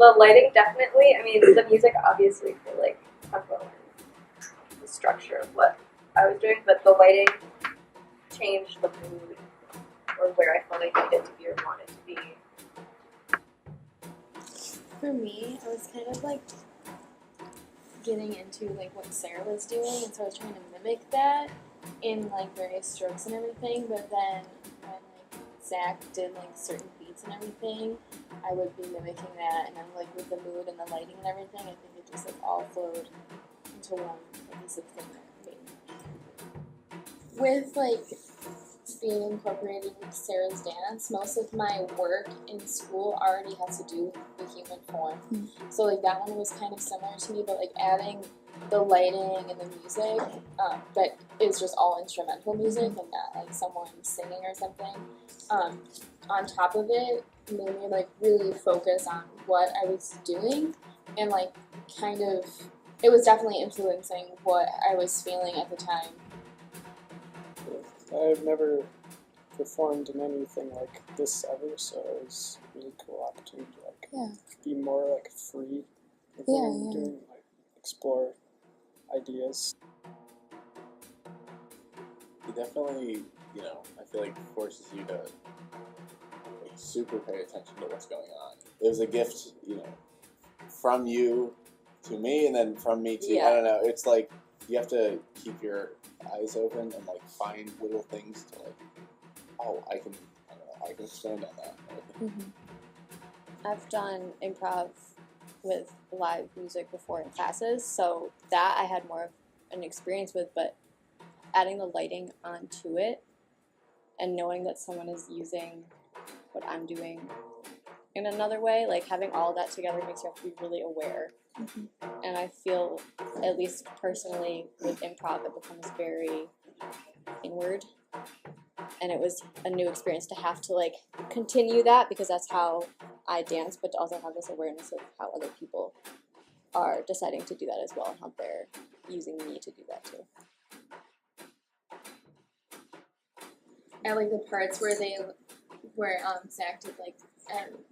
the lighting definitely. I mean, the music obviously for like tempo and the structure of what I was doing, but the lighting changed the mood or where I felt I needed to be or wanted to be. For me, I was kind of like getting into like what Sarah was doing, and so I was trying to mimic that in like various strokes and everything. But then when like Zach did like certain beats and everything, I would be mimicking that, and then like with the mood and the lighting and everything, I think it just like all flowed into one cohesive thing that made me. With like being incorporated with Sarah's dance, most of my work in school already has to do with the human form. So like that one was kind of similar to me, but like adding the lighting and the music that is just all instrumental music and not like someone singing or something. On top of it, made me like really focus on what I was doing, and like kind of it was definitely influencing what I was feeling at the time. I've never performed in anything like this ever, so it was a really cool opportunity to like be more like free with what I'm doing, like explore ideas. It definitely, I feel like forces you to like super pay attention to what's going on. It was a gift, from you to me, and then from me to I don't know. It's like you have to keep your eyes open and like find little things to like. Oh, I can expand on that. I've done improv with live music before in classes, so that I had more of an experience with, but adding the lighting onto it and knowing that someone is using what I'm doing in another way, like having all that together makes you have to be really aware. And I feel, at least personally, with improv, it becomes very inward. And it was a new experience to have to like continue that, because that's how I dance, but to also have this awareness of how other people are deciding to do that as well, and how they're using me to do that too. I like the parts where Zach did like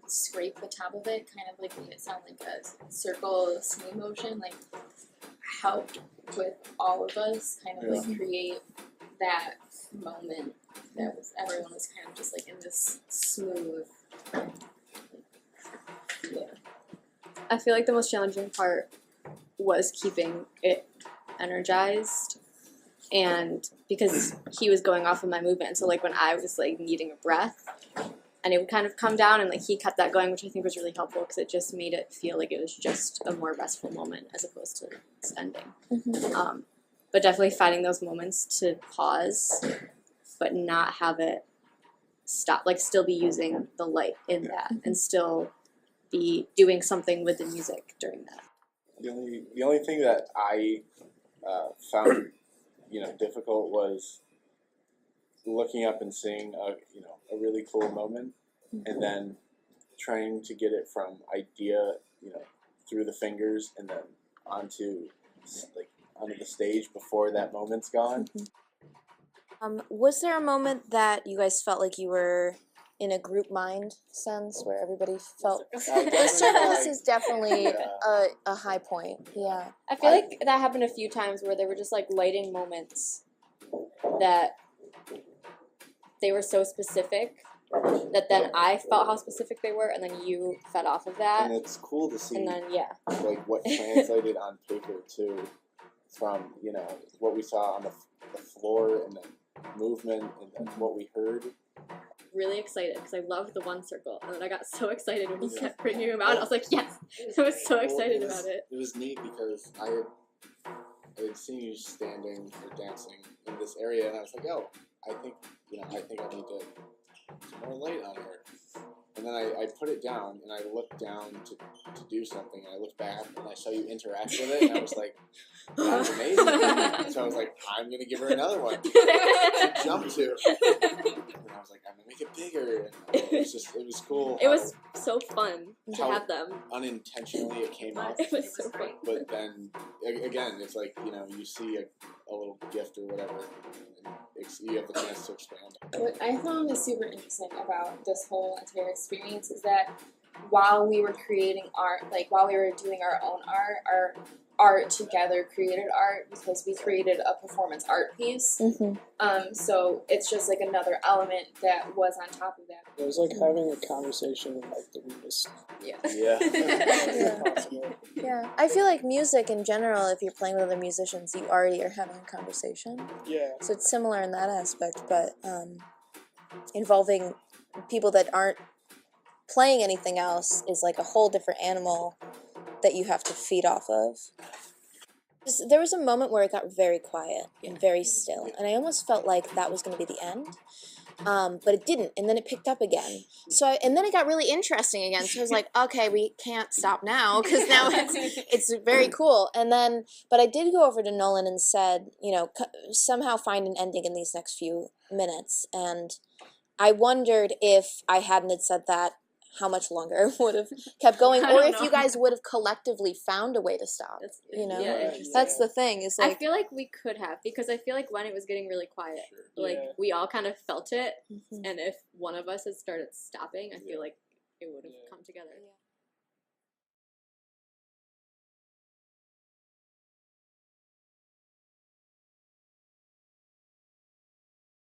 scrape the top of it, kind of like made it sound like a circle swing motion, like helped with all of us kind of like create that moment that was everyone was kind of just like in this smooth. I feel like the most challenging part was keeping it energized, and because he was going off of my movement, so like when I was like needing a breath and it would kind of come down, and like he kept that going, which I think was really helpful because it just made it feel like it was just a more restful moment as opposed to its ending. But definitely finding those moments to pause but not have it stop, like still be using the light in that and still be doing something with the music during that. The only thing that I found difficult was looking up and seeing a really cool moment, and then trying to get it from idea through the fingers and then onto the stage before that moment's gone. Was there a moment that you guys felt like you were in a group mind sense where everybody felt the circus is definitely a high point. Yeah, I feel like that happened a few times where they were just like lighting moments that they were so specific that then I felt how specific they were, and then you fed off of that. And it's cool to see, and then like what translated on paper too, from what we saw on the floor and the movement and then what we heard. Really excited because I loved the one circle, and then I got so excited when he kept bringing him out. I was like, yes! I was so excited about it. It was neat because I had seen you standing or dancing in this area, and I was like, oh, I think I need to put more light on her. And then I put it down, and I looked down to do something, and I looked back, and I saw you interact with it, and I was like, that's amazing. So I was like, I'm going to give her another one to jump to. And I was like, I'm going to make it bigger. And it was cool. It was so fun to have them. Unintentionally it came out. It was so fun. But then, again, it's like, you see a little gift or whatever, and you have the chance to expand. What I found is super interesting about this whole entire experience is that while we were creating art, like while we were doing our own art, our art together created art because we created a performance art piece. So it's just like another element that was on top of that. It was like having a conversation in like the weirdest Yeah. way possible. Yeah, I feel like music in general, if you're playing with other musicians, you already are having a conversation. Yeah. So it's similar in that aspect, but involving people that aren't playing anything else is like a whole different animal that you have to feed off of. There was a moment where it got very quiet and very still, and I almost felt like that was going to be the end. But it didn't, and then it picked up again. And then it got really interesting again. So I was like, okay, we can't stop now because now it's very cool. And then, but I did go over to Nolan and said, you know, somehow find an ending in these next few minutes. And I wondered if I hadn't had said that, how much longer it would have kept going, or if you guys would have collectively found a way to stop. You know, that's the thing. Is like I feel like we could have, because I feel like when it was getting really quiet, like we all kind of felt it, and if one of us had started stopping, I feel like it would have come together.